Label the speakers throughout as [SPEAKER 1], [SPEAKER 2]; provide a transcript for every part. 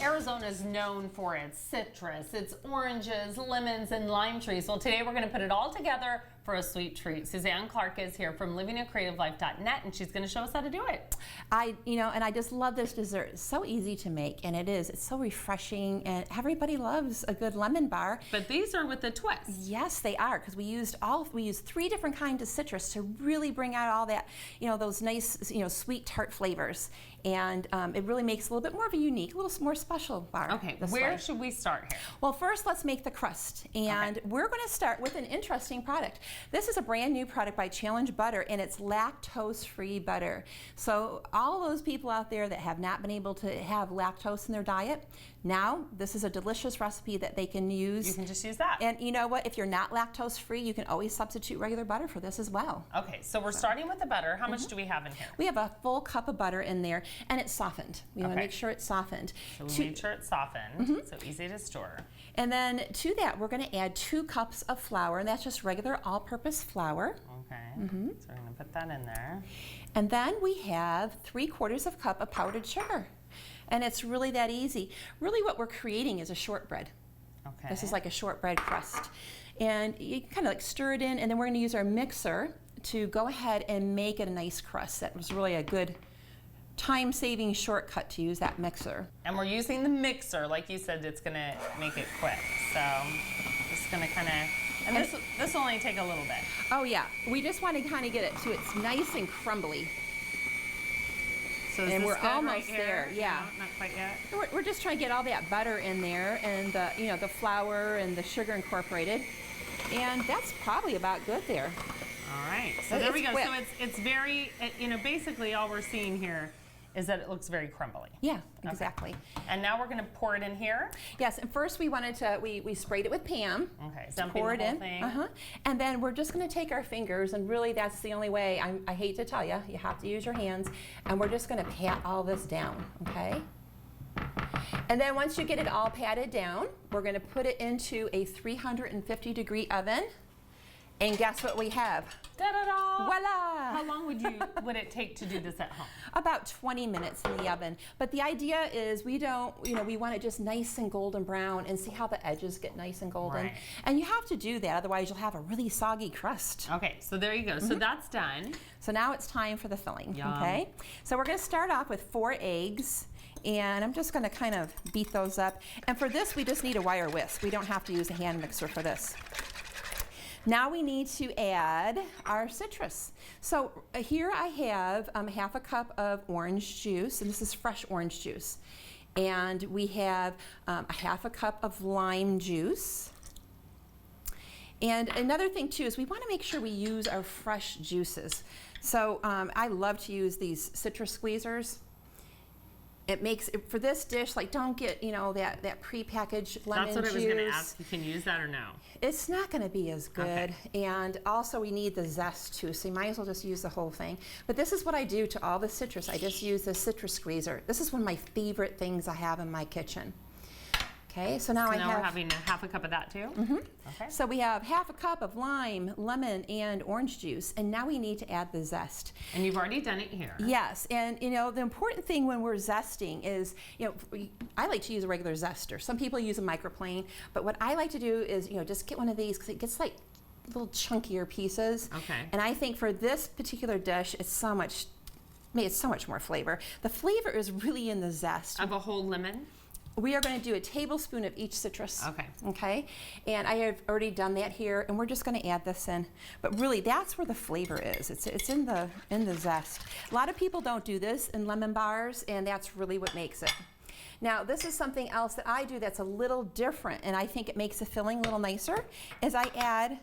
[SPEAKER 1] Arizona is known for its citrus, its oranges, lemons, and lime trees. Well, today we're going to put it all together for a sweet treat. Suzanne Clark is here from livingacreativelife.net, and she's going to show us how to do it.
[SPEAKER 2] I just love this dessert. It's so easy to make, and it is. It's so refreshing, and everybody loves a good lemon bar.
[SPEAKER 1] But these are with a twist.
[SPEAKER 2] Yes, they are, because we used 3 different kinds of citrus to really bring out all that, those nice, sweet tart flavors. And it really makes a little bit more of a unique, a little more special bar.
[SPEAKER 1] Okay, where should we start here?
[SPEAKER 2] Well, first let's make the crust, and we're going to start with an interesting product. This is a brand new product by Challenge Butter, and it's lactose-free butter. So all those people out there that have not been able to have lactose in their diet, now this is a delicious recipe that they can use.
[SPEAKER 1] You can just use that.
[SPEAKER 2] And you know what? If you're not lactose-free, you can always substitute regular butter for this as well.
[SPEAKER 1] Okay, so we're starting with the butter. How much do we have in here?
[SPEAKER 2] We have a full cup of butter in there, and it's softened. We want to make sure it's softened.
[SPEAKER 1] So we made sure it's softened, so easy to store.
[SPEAKER 2] And then to that, we're going to add 2 cups of flour, and that's just regular all-purpose flour.
[SPEAKER 1] Okay, so we're going to put that in there.
[SPEAKER 2] And then we have 3/4 of a cup of powdered sugar. And it's really that easy. Really what we're creating is a shortbread.
[SPEAKER 1] Okay.
[SPEAKER 2] This is like a shortbread crust. And you kind of like stir it in, and then we're going to use our mixer to go ahead and make it a nice crust. That was really a good time-saving shortcut to use that mixer.
[SPEAKER 1] And we're using the mixer, like you said, it's going to make it quick. So just going to kind of, and this will only take a little bit.
[SPEAKER 2] Oh yeah, we just want to kind of get it to it's nice and crumbly.
[SPEAKER 1] So
[SPEAKER 2] and we're almost there, yeah.
[SPEAKER 1] No, not quite yet.
[SPEAKER 2] We're just trying to get all that butter in there, and the flour and the sugar incorporated, and that's probably about good there.
[SPEAKER 1] All right, so there we go. So it's very, basically all we're seeing here is that it looks very crumbly.
[SPEAKER 2] Yeah, exactly.
[SPEAKER 1] Okay. And now we're going to pour it in here?
[SPEAKER 2] Yes, and first we wanted to, we sprayed it with Pam.
[SPEAKER 1] Okay,
[SPEAKER 2] so pour it in. And then we're just going to take our fingers, and really that's the only way, I hate to tell you, you have to use your hands, and we're just going to pat all this down, okay? And then once you get it all patted down, we're going to put it into a 350-degree oven. And guess what we have?
[SPEAKER 1] Da-da-da!
[SPEAKER 2] Voila!
[SPEAKER 1] How long would it take to do this at home?
[SPEAKER 2] About 20 minutes in the oven. But the idea is we don't, we want it just nice and golden brown, and see how the edges get nice and golden. Right. And you have to do that, otherwise you'll have a really soggy crust.
[SPEAKER 1] Okay, so there you go. So that's done.
[SPEAKER 2] So now it's time for the filling,
[SPEAKER 1] Yum.
[SPEAKER 2] Okay? So we're gonna start off with 4 eggs. And I'm just gonna kind of beat those up. And for this, we just need a wire whisk. We don't have to use a hand mixer for this. Now we need to add our citrus. So here I have 1/2 cup of orange juice, and this is fresh orange juice. And we have 1/2 cup of lime juice. And another thing too is we want to make sure we use our fresh juices. So I love to use these citrus squeezers. It makes it, for this dish, like, don't get that prepackaged lemon juice.
[SPEAKER 1] That's what I was going to ask. You can use that or no?
[SPEAKER 2] It's not going to be as good. Okay. And also we need the zest too, so you might as well just use the whole thing. But this is what I do to all the citrus. I just use the citrus squeezer. This is one of my favorite things I have in my kitchen. Okay, so now we're
[SPEAKER 1] having 1/2 cup of that too? Okay.
[SPEAKER 2] So we have 1/2 cup of lime, lemon, and orange juice, and now we need to add the zest.
[SPEAKER 1] And you've already done it here.
[SPEAKER 2] Yes, and the important thing when we're zesting is, I like to use a regular zester. Some people use a microplane, but what I like to do is, just get one of these, because it gets like little chunkier pieces.
[SPEAKER 1] Okay.
[SPEAKER 2] And I think for this particular dish, it's so much more flavor. The flavor is really in the zest.
[SPEAKER 1] Of a whole lemon?
[SPEAKER 2] We are going to do a tablespoon of each citrus.
[SPEAKER 1] Okay.
[SPEAKER 2] Okay. And I have already done that here, and we're just going to add this in. But really, that's where the flavor is. It's in the zest. A lot of people don't do this in lemon bars, and that's really what makes it. Now, this is something else that I do that's a little different, and I think it makes the filling a little nicer, is I add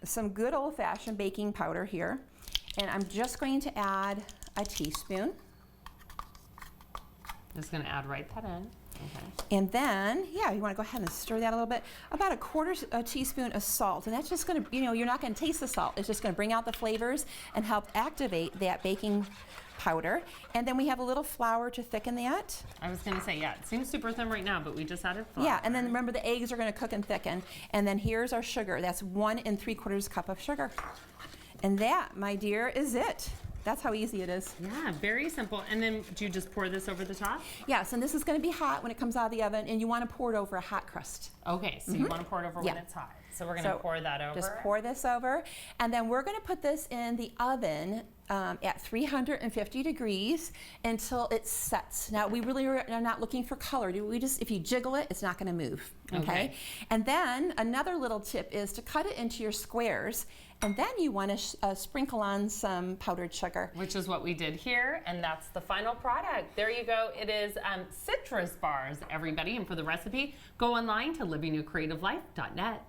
[SPEAKER 2] some good old-fashioned baking powder here, and I'm just going to add a teaspoon.
[SPEAKER 1] Just going to add right that in. Okay.
[SPEAKER 2] And then, you want to go ahead and stir that a little bit. About 1/4 teaspoon of salt, and that's just going to, you're not going to taste the salt. It's just going to bring out the flavors and help activate that baking powder. And then we have a little flour to thicken that.
[SPEAKER 1] I was going to say, it seems super thin right now, but we just added flour.
[SPEAKER 2] Yeah, and then remember the eggs are going to cook and thicken. And then here's our sugar. That's 1 3/4 cup of sugar. And that, my dear, is it. That's how easy it is.
[SPEAKER 1] Yeah, very simple. And then do you just pour this over the top?
[SPEAKER 2] Yes, and this is going to be hot when it comes out of the oven, and you want to pour it over a hot crust.
[SPEAKER 1] Okay, so you want to pour it over
[SPEAKER 2] Yeah.
[SPEAKER 1] when it's hot. So we're going to pour that over.
[SPEAKER 2] Just pour this over, and then we're going to put this in the oven at 350 degrees until it sets. Now, we really are not looking for color. We just, if you jiggle it, it's not going to move. Okay? And then another little tip is to cut it into your squares, and then you want to sprinkle on some powdered sugar.
[SPEAKER 1] Which is what we did here, and that's the final product. There you go. It is citrus bars, everybody. And for the recipe, go online to livingyoucreativelife.net.